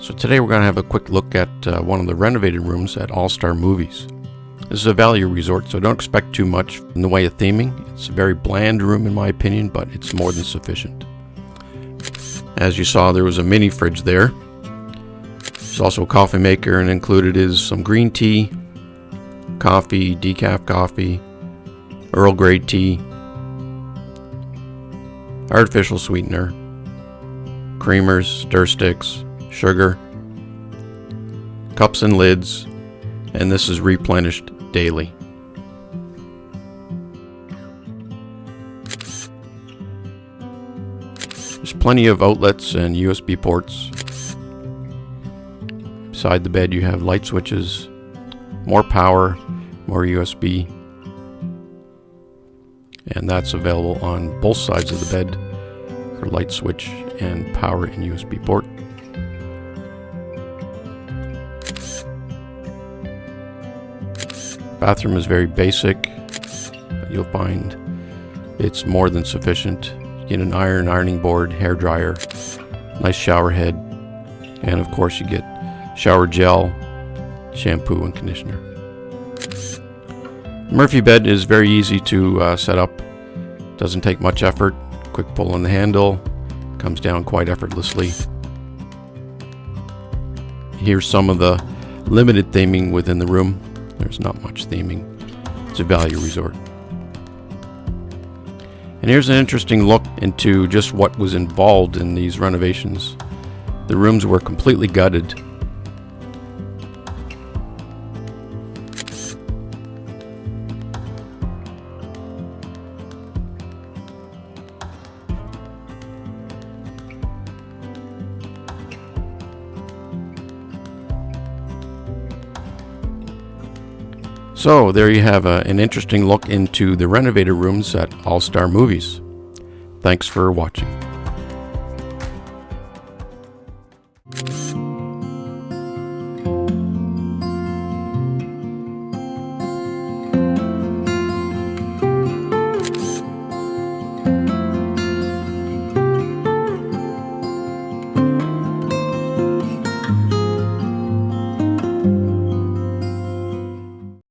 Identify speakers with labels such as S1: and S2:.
S1: So today we're going to have a quick look at one of the renovated rooms at All-Star Movies. This is a value resort, so don't expect too much in the way of theming. It's a very bland room in my opinion, but it's more than sufficient. As you saw, there was a mini fridge there. There's also a coffee maker, and included is some green tea, coffee, decaf coffee, Earl Grey tea, artificial sweetener, creamers, stir sticks, sugar, cups and lids, and this is replenished daily. There's plenty of outlets and USB ports. Beside the bed you have light switches, more power, more USB, and that's available on both sides of the bed for light switch and power and USB port. Bathroom is very basic. You'll find it's more than sufficient. You get an ironing board, hair dryer, nice shower head, and of course you get shower gel, shampoo, and conditioner. The Murphy bed is very easy to set up. Doesn't take much effort. Quick pull on the handle, comes down quite effortlessly. Here's some of the limited theming within the room. There's not much theming. It's a value resort. And here's an interesting look into just what was involved in these renovations. The rooms were completely gutted. So there you have an interesting look into the renovated rooms at All-Star Movies. Thanks for watching.